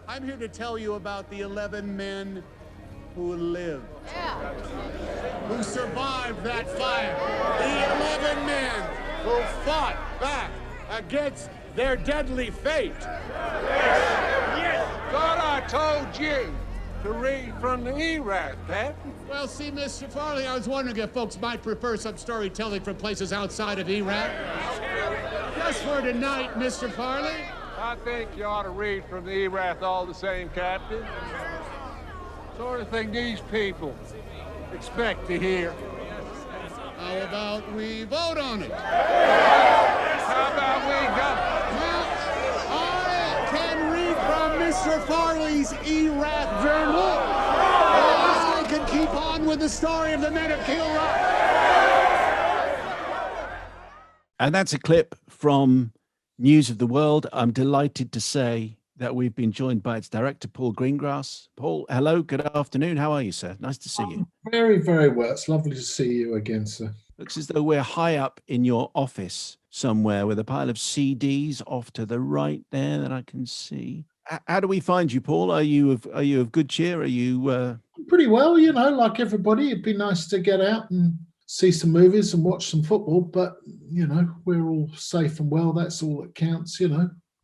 I'm here to tell you about the 11 men who lived, who survived that fire. The 11 men who fought back against their deadly fate. Yes. Thought I told you to read from the E-Rat, Captain. Well, see, Mr. Farley, I was wondering if folks might prefer some storytelling from places outside of Iraq. Just for tonight, Mr. Farley. I think you ought to read from the E-Rat all the same, Captain. Sort of thing these people expect to hear. How about we vote on it? How about we go? Well, I can read from Mr. Farley's E-Rat journal. I can keep on with the story of the men of Kilrock. And that's a clip from News of the World. I'm delighted to say that we've been joined by its director, Paul Greengrass. Paul, hello, good afternoon. How are you, sir? Nice to see you. Very, very well. It's lovely to see you again, sir. Looks as though we're high up in your office somewhere with a pile of CDs off to the right there that I can see. How do we find you, Paul? Are you of good cheer? Are you pretty well, like everybody. It'd be nice to get out and see some movies and watch some football, but we're all safe and well. That's all that counts.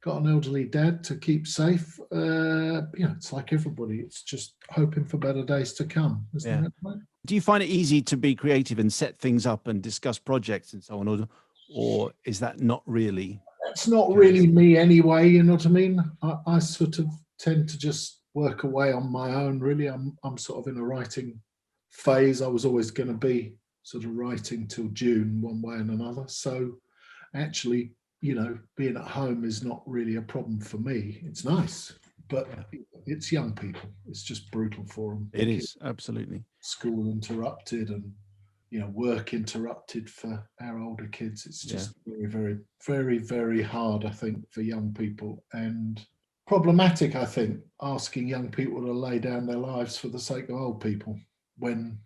Got an elderly dad to keep safe. It's like everybody. It's just hoping for better days to come, isn't it? Right? Do you find it easy to be creative and set things up and discuss projects and so on, or is that not really? That's not really me anyway. You know what I mean? I sort of tend to just work away on my own. Really, I'm sort of in a writing phase. I was always going to be sort of writing till June, one way and another. So, actually, being at home is not really a problem for me. It's nice, but it's young people. It's just brutal for them. It is, absolutely. School interrupted and, work interrupted for our older kids. It's just very, very, very, very hard, I think, for young people, and problematic, I think, asking young people to lay down their lives for the sake of old people when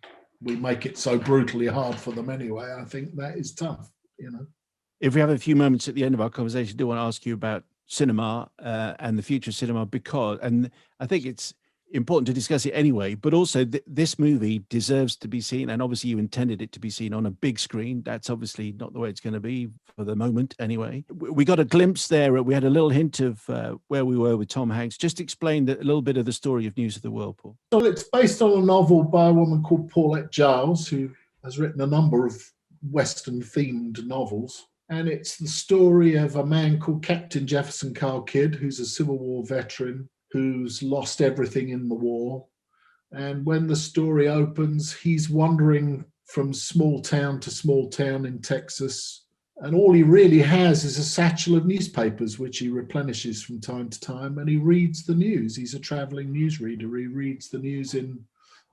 we make it so brutally hard for them anyway. I think that is tough, If we have a few moments at the end of our conversation, I do want to ask you about cinema and the future of cinema, and I think it's important to discuss it anyway, but also this movie deserves to be seen, and obviously you intended it to be seen on a big screen. That's obviously not the way it's going to be for the moment anyway. We got a glimpse there. We had a little hint of where we were with Tom Hanks. Just explain a little bit of the story of News of the World, Paul. Well, it's based on a novel by a woman called Paulette Giles, who has written a number of Western-themed novels. And it's the story of a man called Captain Jefferson Carl Kidd, who's a Civil War veteran, who's lost everything in the war. And when the story opens, he's wandering from small town to small town in Texas. And all he really has is a satchel of newspapers, which he replenishes from time to time. And he reads the news. He's a traveling newsreader. He reads the news in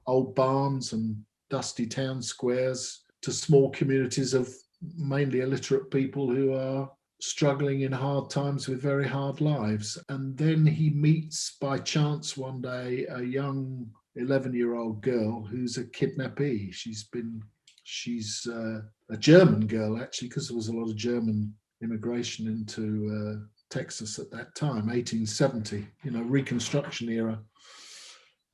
old barns and dusty town squares to small communities of mainly illiterate people who are struggling in hard times with very hard lives. And then he meets by chance one day a young 11-year-old girl who's a kidnappee. She's a German girl, actually, because there was a lot of German immigration into Texas at that time, 1870, Reconstruction era.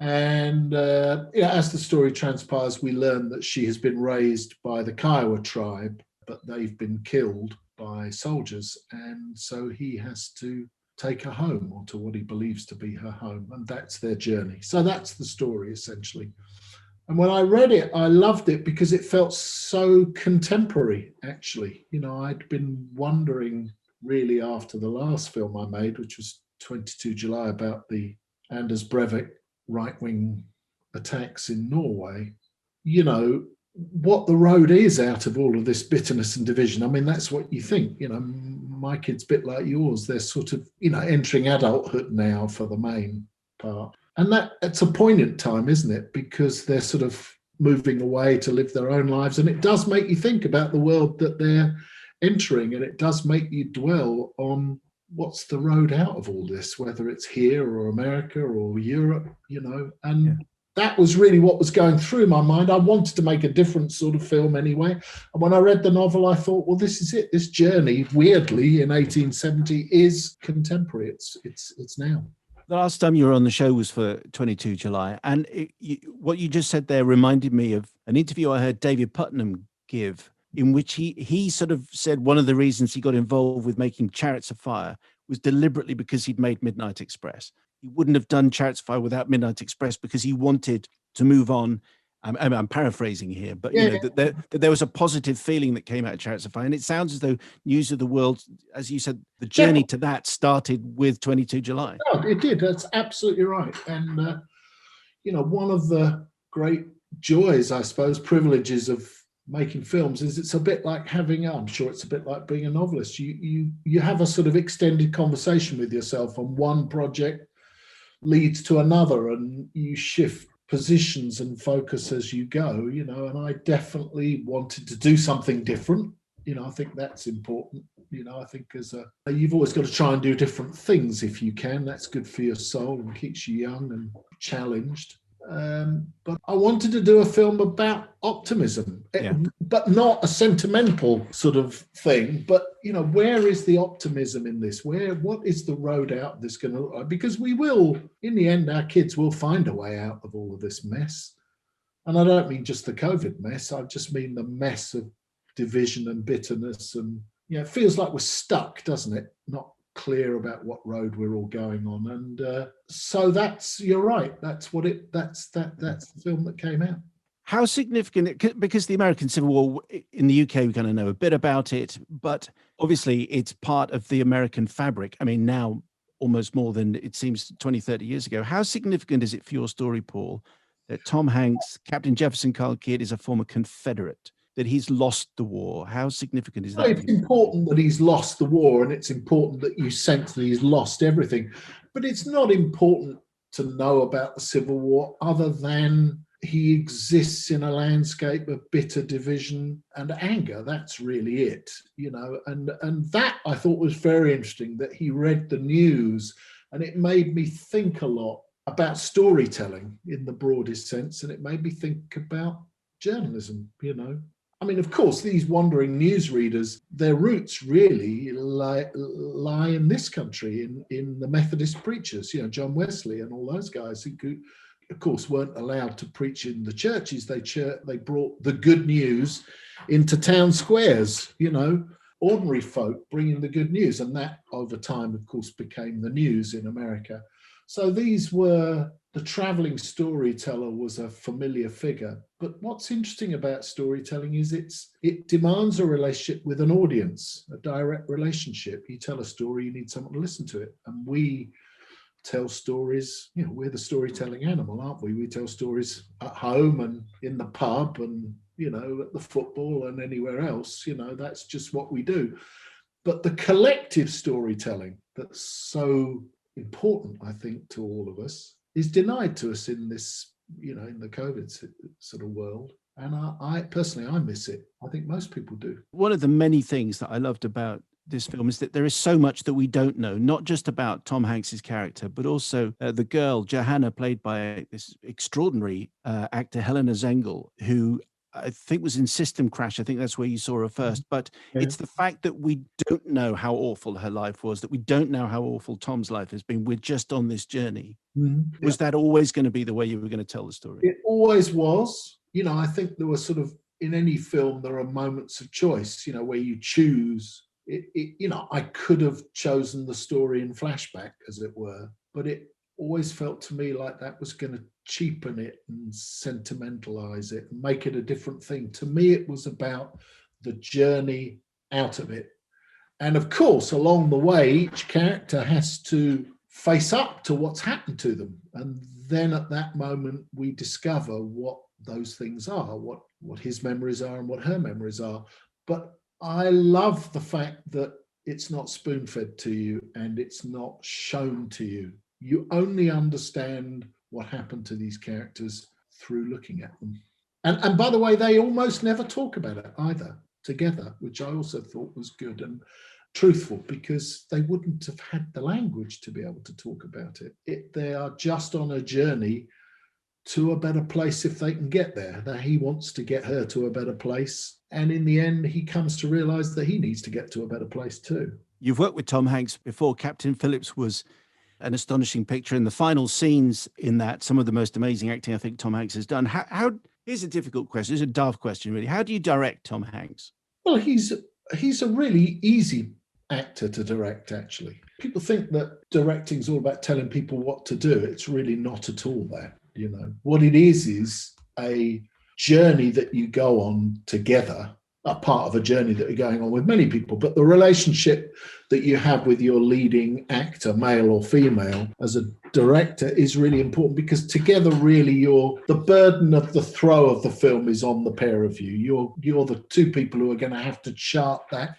And as the story transpires, we learn that she has been raised by the Kiowa tribe, but they've been killed by soldiers, and so he has to take her home, or to what he believes to be her home, and that's their journey. So that's the story, essentially. And when I read it, I loved it because it felt so contemporary, actually. I'd been wondering, really, after the last film I made, which was 22 July, about the Anders Breivik right-wing attacks in Norway, what the road is out of all of this bitterness and division. I mean, that's what you think. My kid's a bit like yours. They're sort of, entering adulthood now for the main part. And it's a poignant time, isn't it? Because they're sort of moving away to live their own lives. And it does make you think about the world that they're entering. And it does make you dwell on what's the road out of all this, whether it's here or America or Europe, and that was really what was going through my mind. I wanted to make a different sort of film anyway. And when I read the novel, I thought, well, this is it. This journey, weirdly, in 1870 is contemporary. It's now. The last time you were on the show was for 22 July. And what you just said there reminded me of an interview I heard David Putnam give, in which he sort of said one of the reasons he got involved with making Chariots of Fire was deliberately because he'd made Midnight Express. He wouldn't have done Chariots of Fire without Midnight Express because he wanted to move on. I'm paraphrasing here, but you know that there was a positive feeling that came out of Chariots of Fire, and it sounds as though News of the World, as you said, the journey to that started with 22 July. Oh, it did. That's absolutely right. And you know, one of the great joys, I suppose, privileges of making films is it's a bit like having, I'm sure it's a bit like being a novelist. You have a sort of extended conversation with yourself, and one project leads to another, and you shift positions and focus as you go, you know. And I definitely wanted to do something different. You know, I think that's important. You know, I think you've always got to try and do different things if you can. That's good for your soul and keeps you young and challenged. But I wanted to do a film about optimism, but not a sentimental sort of thing. But, you know, where is the optimism in this? What is the road out this going to look like? Because we will, in the end, our kids will find a way out of all of this mess. And I don't mean just the COVID mess. I just mean the mess of division and bitterness. And, you know, it feels like we're stuck, doesn't it? Not clear about what road we're all going on. And so you're right, that's the film that came out. How significant, because the American Civil War in the UK, we kind of know a bit about it, but obviously it's part of the American fabric. I mean, now almost more than it seems 20, 30 years ago. How significant is it for your story, Paul, that Tom Hanks, Captain Jefferson Carl Kidd, is a former Confederate, that he's lost the war? How significant is that? It's important that he's lost the war, and it's important that you sense that he's lost everything. But it's not important to know about the Civil War other than he exists in a landscape of bitter division and anger. That's really it, you know. And that I thought was very interesting, that he read the news, and it made me think a lot about storytelling in the broadest sense, and it made me think about journalism, you know. I mean, of course, these wandering newsreaders, their roots really lie in this country, in the Methodist preachers, you know, John Wesley and all those guys who, of course, weren't allowed to preach in the churches. They brought the good news into town squares, you know, ordinary folk bringing the good news. And that, over time, of course, became the news in America. So these were, the traveling storyteller was a familiar figure. But what's interesting about storytelling is it demands a relationship with an audience, a direct relationship. You tell a story, you need someone to listen to it. And we tell stories, you know, we're the storytelling animal, aren't we? We tell stories at home and in the pub and, you know, at the football and anywhere else. You know, that's just what we do. But the collective storytelling that's so important, I think, to all of us is denied to us in this, you know, in the COVID sort of world. And I personally, I miss it. I think most people do. One of the many things that I loved about this film is that there is so much that we don't know, not just about Tom Hanks's character, but also the girl, Johanna, played by this extraordinary actor, Helena Zengel, who I think was in System Crash. I think that's where you saw her first. But it's the fact that we don't know how awful her life was, that we don't know how awful Tom's life has been. We're just on this journey. Mm-hmm. Was that always going to be the way you were going to tell the story? It always was. You know, I think there was sort of, in any film, there are moments of choice, you know, where you choose. You know, I could have chosen the story in flashback, as it were, but it always felt to me like that was going to cheapen it and sentimentalize it and make it a different thing. To me, it was about the journey out of it. And of course, along the way, each character has to face up to what's happened to them. And then at that moment, we discover what those things are, what his memories are and what her memories are. But I love the fact that it's not spoon-fed to you and it's not shown to you. You only understand what happened to these characters through looking at them. And by the way, they almost never talk about it either together, which I also thought was good and truthful, because they wouldn't have had the language to be able to talk about it. They are just on a journey to a better place if they can get there. That he wants to get her to a better place. And in the end, he comes to realize that he needs to get to a better place too. You've worked with Tom Hanks before. Captain Phillips was an astonishing picture. And the final scenes in that, some of the most amazing acting I think Tom Hanks has done. Here's a difficult question. It's a daft question, really. How do you direct Tom Hanks? Well, he's a really easy actor to direct, actually. People think that directing is all about telling people what to do. It's really not at all that, you know. What it is a journey that you go on together, a part of a journey that you're going on with many people, but the relationship that you have with your leading actor, male or female, as a director is really important, because together really the burden of the throw of the film is on the pair of you. You're the two people who are going to have to chart that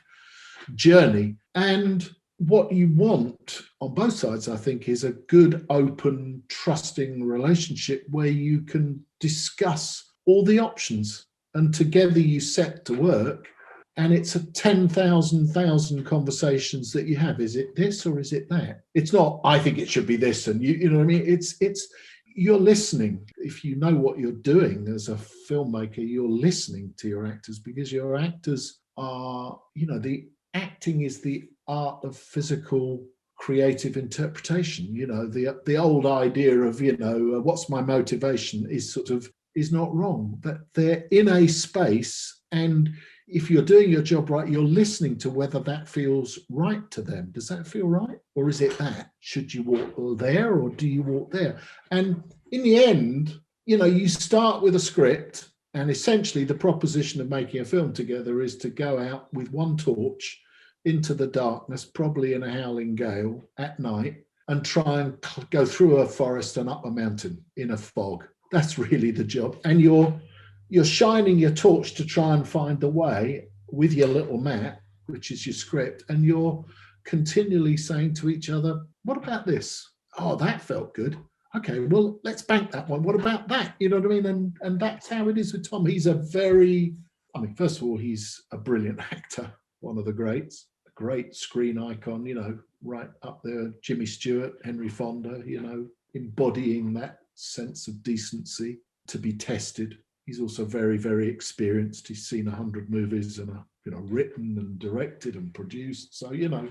journey. And what you want on both sides, I think, is a good, open, trusting relationship where you can discuss all the options, and together you set to work. And it's a 10,000 conversations that you have. Is it this or is it that? It's not, I think it should be this. And you know what I mean? It's you're listening. If you know what you're doing as a filmmaker, you're listening to your actors, because your actors are, you know, the acting is the art of physical creative interpretation. You know, the old idea of, you know, what's my motivation is not wrong. That they're in a space, and if you're doing your job right, you're listening to whether that feels right to them. Does that feel right? Or is it that? Should you walk there or do you walk there? And in the end, you know, you start with a script, and essentially the proposition of making a film together is to go out with one torch into the darkness, probably in a howling gale at night, and try and go through a forest and up a mountain in a fog. That's really the job. And you're shining your torch to try and find the way with your little map, which is your script, and you're continually saying to each other, what about this? Oh, that felt good. Okay, well, let's bank that one. What about that? You know what I mean? And that's how it is with Tom. He's first of all, he's a brilliant actor, one of the greats, a great screen icon, you know, right up there, Jimmy Stewart, Henry Fonda, you know, embodying that sense of decency to be tested. He's also very, very experienced. He's seen 100 movies and, you know, written and directed and produced. So, you know,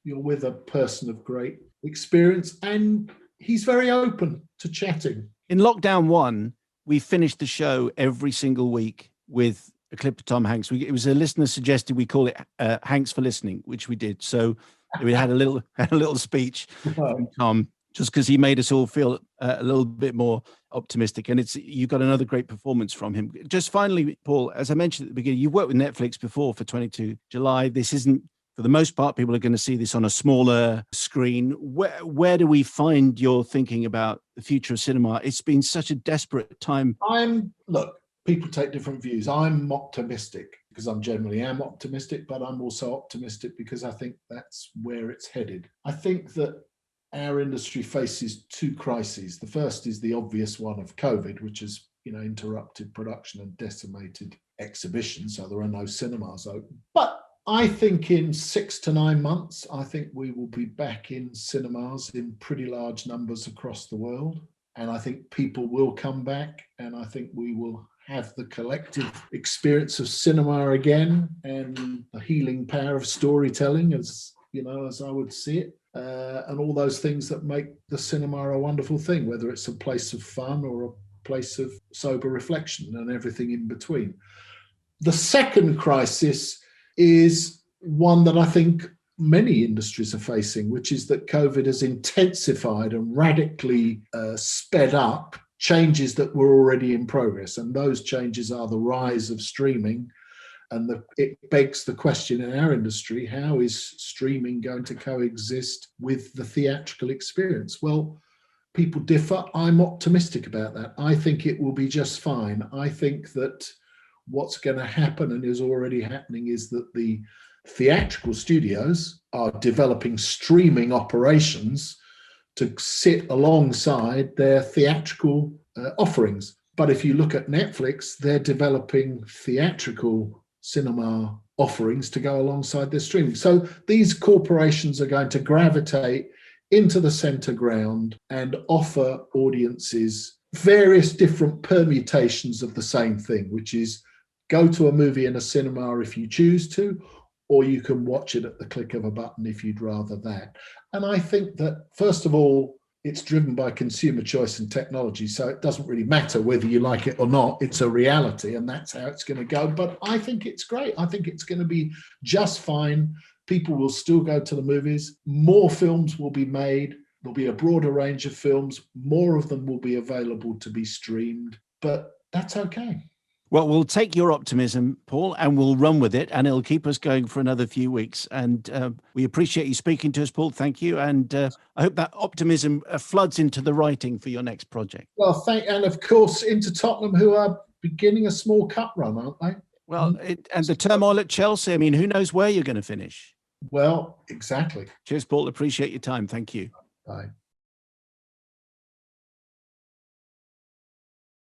you're with a person of great experience, and he's very open to chatting. In lockdown 1, we finished the show every single week with a clip of Tom Hanks. It was a listener suggested we call it Hanks for Listening, which we did. So we had a little speech from Tom, just because he made us all feel a little bit more optimistic. And you got another great performance from him. Just finally, Paul, as I mentioned at the beginning, you've worked with Netflix before for 22 July. This isn't, for the most part, people are going to see this on a smaller screen. Where do we find your thinking about the future of cinema? It's been such a desperate time. Look, people take different views. I'm optimistic because I generally am optimistic, but I'm also optimistic because I think that's where it's headed. I think that our industry faces two crises. The first is the obvious one of COVID, which has, you know, interrupted production and decimated exhibition. So there are no cinemas open. But I think in 6 to 9 months, I think we will be back in cinemas in pretty large numbers across the world. And I think people will come back, and I think we will have the collective experience of cinema again, and the healing power of storytelling, as you know, as I would see it. And all those things that make the cinema a wonderful thing, whether it's a place of fun or a place of sober reflection and everything in between. The second crisis is one that I think many industries are facing, which is that COVID has intensified and radically sped up changes that were already in progress. And those changes are the rise of streaming. And it begs the question in our industry, how is streaming going to coexist with the theatrical experience? Well, people differ. I'm optimistic about that. I think it will be just fine. I think that what's going to happen, and is already happening, is that the theatrical studios are developing streaming operations to sit alongside their theatrical offerings. But if you look at Netflix, they're developing theatrical cinema offerings to go alongside their streaming. So these corporations are going to gravitate into the center ground and offer audiences various different permutations of the same thing, which is go to a movie in a cinema if you choose to, or you can watch it at the click of a button if you'd rather that. And I think that, first of all, it's driven by consumer choice and technology. So it doesn't really matter whether you like it or not. It's a reality, and that's how it's going to go. But I think it's great. I think it's going to be just fine. People will still go to the movies. More films will be made. There'll be a broader range of films. More of them will be available to be streamed. But that's okay. Well, we'll take your optimism, Paul, and we'll run with it, and it'll keep us going for another few weeks. And we appreciate you speaking to us, Paul. Thank you. And I hope that optimism floods into the writing for your next project. Well, and of course, into Tottenham, who are beginning a small cup run, aren't they? Well, and the turmoil at Chelsea, I mean, who knows where you're going to finish? Well, exactly. Cheers, Paul. Appreciate your time. Thank you. Bye.